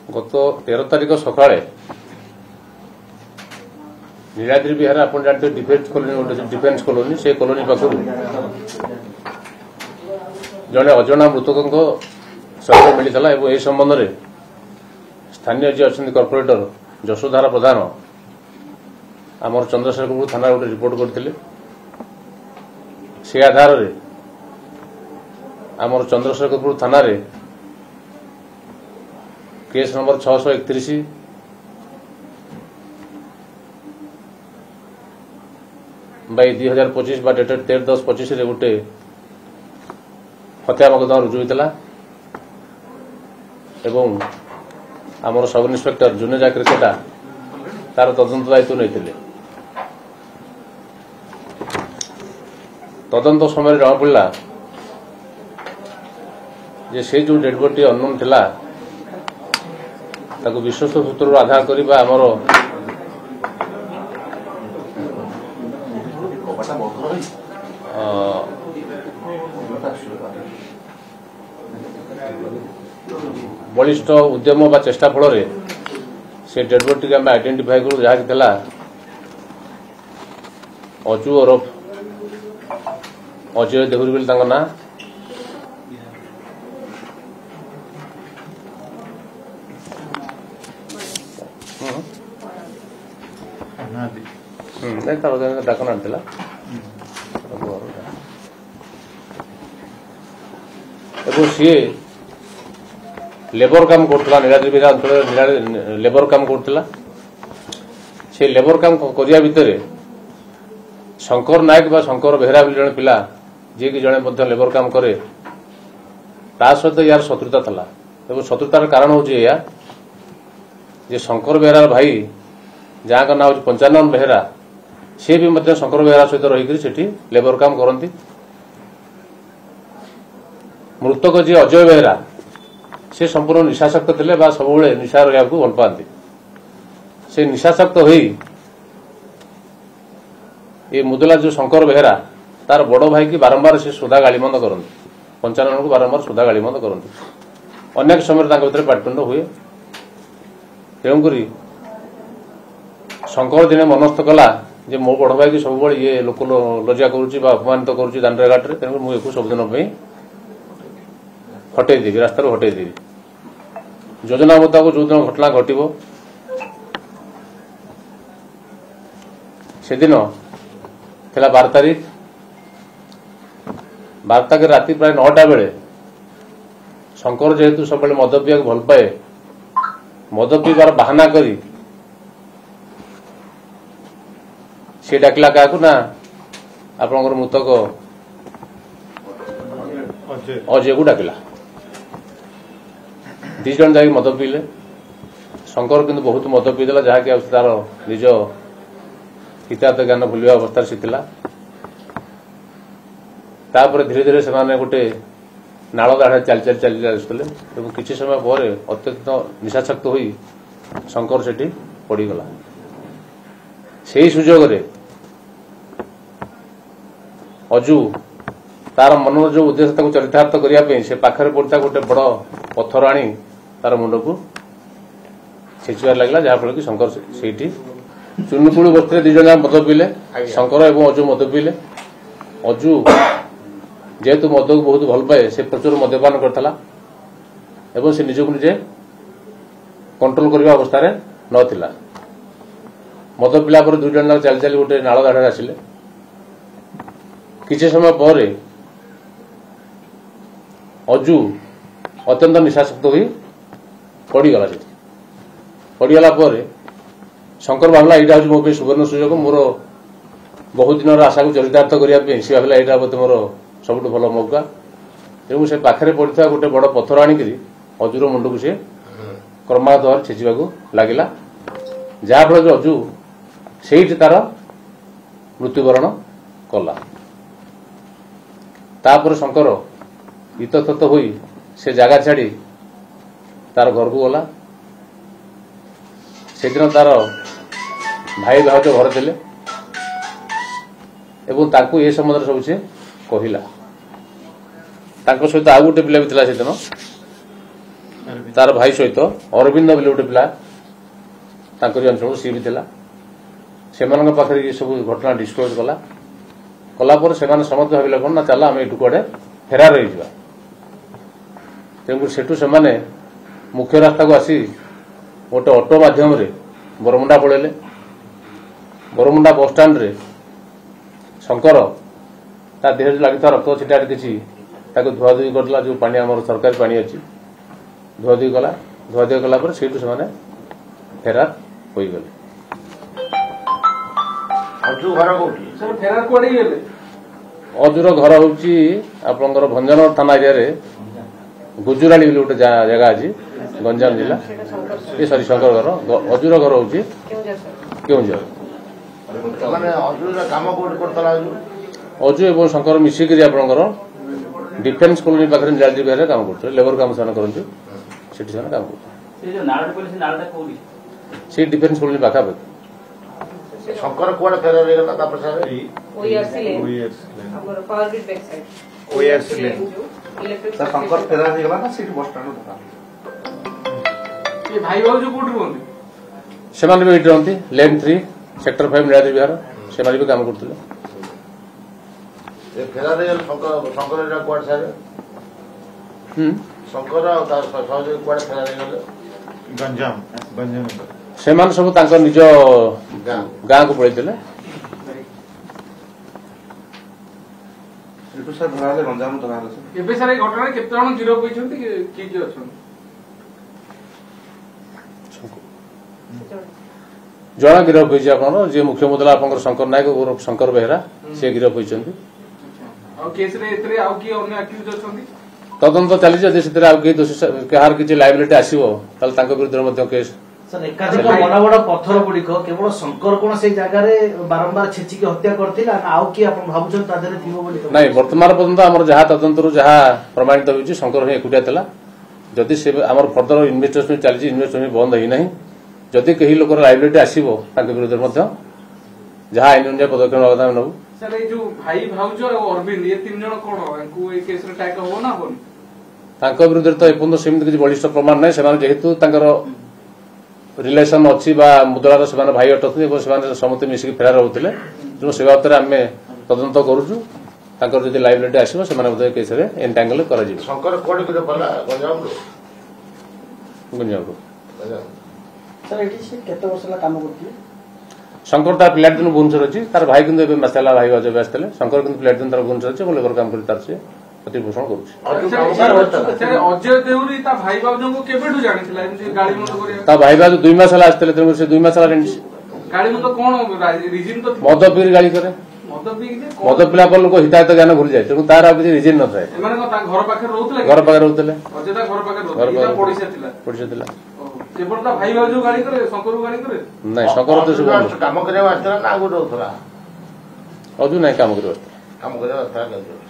गत 13 तारिख सकाळे नीलाद्री विहार आपण जानते डिफेन्स कॉलोनी से कॉलोनी पाखर जड़े अजना मृतकों शरीर मिलता है। संबंध में स्थानीय जी अच्छा कॉर्पोरेटर यशोधारा प्रधान आमर चंद्रशेखरपुर थाना गोटे रिपोर्ट करते से आधार में आमर चंद्रशेखरपुर थाना रे केस नंबर 631 बाई 2025 डेटेड 13/10/25 रे गोटे हत्या मकदमा रुजु होता एवं आमर सब इन्स्पेक्टर जुनेजा क्रिकेटा तार तदंत दायित्व नहीं तदंत समय जना पड़ा जे से जो डेड बॉडी अननोन थिला ताको विश्वस्त सूत्र आधार करबा हमरो बलिष्ठ उद्यम बा चेष्टा फल से डेड बॉडी के आइडेंटिफाई करू जहाँ थिला अजू ओरफ अजय देहुरी बोली तांको ना डाक ना सी लेबर काम करता नीलाद्री विहार अंचल लेबर काम करता से लेबर काम करिया भितर शंकर नायक बा शंकर बेहरा बोली जड़े पिला जी की जड़े लेबर काम करे ता सहित यार शत्रुता था एवं शत्रुतार कारण हूँ या जे शंकर बेहरा भाई जहाँ का ना हूँ पंचानन बेहरा सी भी मतलब शंकर बेहरा सहित रही लेबर काम करती। मृतक जी अजय बेहरा से संपूर्ण निशासक्त थे सब निशा रहा भल पाती से निशासक्त हो ये मुदला जो शंकर बेहरा तार बड़ भाई की बारंबार से सुधा गाड़ीमंद करती पंचानन को बारंबार सुधा गाड़ीमंद करती अनेक समय भर पाटपिंड हुए तेणुक शंकर दिने मनस्थ कला जे मो बड़ भाई की सब ये लोक लज्जा करुच्ची अपमानित करुच्ची दांडे घाटे तेणु मुझे सबुदिन हटेदेवी रास्तार हटेदेवी योजना मुताबक जो दिन घटना घटव से दिन थिला 12 तारीख 12 तारीख राति प्राय 9टा बेले शंकर जेहेतु सब मद पीवा भल पाए मद पीबार बाहाना करी से डाकिला क्या ना आपंकर मृतक अजय को डाकिला दी जन जा मद पीले शंकर किंतु बहुत मद पीदेला जहाँकि तार निज हितार्थ ज्ञान भूलिया अवस्था से तापर धीरे धीरे से गोटे नाल दाढ़े चली चलते किसी समय पर अत्यंत निशाशक्त हो शंकर सेठी पड़गला से सुजोग अजू तार मन जो उद्देश्य चरितार्थ करने से पाखे पड़ता गोटे बड़ पत्थर आनी तार मुंड को छेचिबार लगला जहाँफल कि शंकर से चुनुपुड़ी बस्ती 2 जन मद पीले शंकर और अजू मद पीले अजू जेहेतु मद को बहुत भल पाए से प्रचुर मद्यपान करता एवं से निजक निजे कंट्रोल करने अवस्था नाला मद पीला 2 जन चली चली गोटे नाल दाढ़े आसिले किसी समय पर अजू अत्यंत निशाशक्त हो पड़गला पड़गला शंकर भावला यहाँ हूँ मो सुवर्ण सुजोग मोर बहुत दिन आशा को चरितार्थ करने सी भावला यहाँ बोलते मोर सब भल मौका तेणु से पाखे पड़ता गोटे बड़ पत्थर आणिक अजूर मुंड को सी क्रमागत भाव छेचिबा लगिला जहाँफल कि अजू से तार मृत्युवरण कला तापर शंकर इतस्त हो से जगह छाड़ी तार घर को गला से दिन तार भाई भाज घर थे एवं ताकू ये संबंध सब से कहला सहित आउ गोटे पिला भी था से दिन तार भाई सहित अरविंद बोली गोटे पिला तांकरी अंचल सी भी थिला सेमानक पाखरे ये सब घटना डिस्क्लोज कला पर सेमाने समस्त भाविले कौन ना चला आम एठू कड़े फेरार हो जावा तेणुक सेठू सेमाने मुख्य रास्ता को आसी गोटे ऑटो माध्यम रे बरमुंडा पड़ेले बरमुंडा बस स्टाण्ड रे शंकर ता देह लगी रक्त छिटा किसी धुआधुई करला जो पानी आम सरकारी पानी अच्छी धुआधुई कला से फेरार हो गले अजुर घर हूँ आपंकर भंजनगर थाना एरिया रे गुजुराली गोटे जगह अच्छी गंजाम जिला ये सरी शंकर घर अजुर घर हूँ केउंझर अजु एवं शंकर मिसिक आपंकर डिफेन्स कॉलोनी पाखे नीलाद्री बिहार काम करते लेबर काम से करते काम करते डिफेन्स कॉलोनी पाखापाखि शंकर कुआडे फेरार हो गला तापर सारे शंकर फेरार हो गला ना सिटी बस स्टैंड था ये भाई बाबू जो कोठी बोलते सेमाने भी रहती लेन 3 सेक्टर 5 नीलाद्री बिहार से भी काम करते फेरार हो गला शंकर कुआडे सारे शंकर सहयोग कुआडे फेरार हो गले गंजाम सेमान सब निज गाँ को पड़े ଏବେ ସାର୍ ଏ ଘଟଣାରେ କେତେ ଜଣ ଗିରଫ ହୋଇଛନ୍ତି କିଏ କିଏ ଅଛନ୍ତି ଜଣ ଗିରଫ ହୋଇଛି ଆପଣଙ୍କର ଯିଏ ମୁଖ୍ୟ ମୁଦଲା ଆପଣଙ୍କର ଶଙ୍କର ନାୟକ ଓରଫ ଶଙ୍କର ବେହେରା ସେ ଗିରଫ ହୋଇଛନ୍ତି ଆଉ କେସରେ ଏଥିରେ ଆଉ କିଏ ଅନ୍ୟ ଆକ୍ୟୁଜ ଅଛନ୍ତି ତଦନ୍ତ ଚାଲିଛି ଯଦି ସେଥିରେ ଆଉ କେହି ଦୋଷୀ କାହାର କିଛି ଲାଇବିଲିଟି ଆସିବ ତାହେଲେ ତାଙ୍କ ବିରୁଦ୍ଧରେ ମଧ୍ୟ କେସ୍ एकाधिक बड़ बड़ पत्थर गुड़िक केवल शंकर कौन से जगह बारंबार छेचिकी हत्या करथिला ना आउ कि आपण भाबुछन ता देरे थिबो बोली नहीं वर्तमान पर्यंत आमर जहाँ तदंतर जहाँ प्रमाणित होइछि शंकर ही एकुटिया थिला जदि से आमर फर्दर इन्वेस्टिगेशन चली इन्वेस्टिगेशन बंद होई नहीं जदि कहीं लोकर लाइबिलिटी आसीबो ताके विरुद्ध मध्य जहाँ आईन अनुसार पदक्षेप नबा नबु सर ए जो भाई भाउज और अरविंद ये तीन जण कोन को ए केस रे टाइक हो ना होन तांको विरुद्ध तो एपन सेमित किछि बलिष्ठ प्रमाण नै सेमान जेहेतु तांकर रिलेसन अच्छी मुद्रार से भाई अटकते समस्त मिसिक फेरार होते तेणु से बाबद आम तदंत करुचु जब लाइबिलिटी आसो से केस एंटांगल कर शंकर तार पिला दिन भुवनेश्वर अच्छी तार भाई किंतु आसला भाई जब आसते शंकर किंतु पिला दिन तार भुवनेश्वर अच्छे लेबर काम कर प्रतिपोषण अजय देउरी ता भाई बाबू को केबेठु जानिथिला एमसी गाड़ी मत करिया ता भाई बाबू 2 मास हला आस्ते तेणु से 2 मास हला गाड़ी मत कोन रीजन तो मद पी गाड़ी करे मद पिला पर लोक हितायत ज्ञान भूल जाए तेणु तार किसी रिजन न थाए एमाने को ता घर पाखे रहउतले घर पाखे अजय ता घर पाखे रहउतले पड़िसा थिला केवल ता भाई बाबू जो गाड़ी करे शंकर गाड़ी करे नहीं शंकर तो सब काम करे आस्ते ना आगु रहउतला अजू नहीं काम करे आस्ते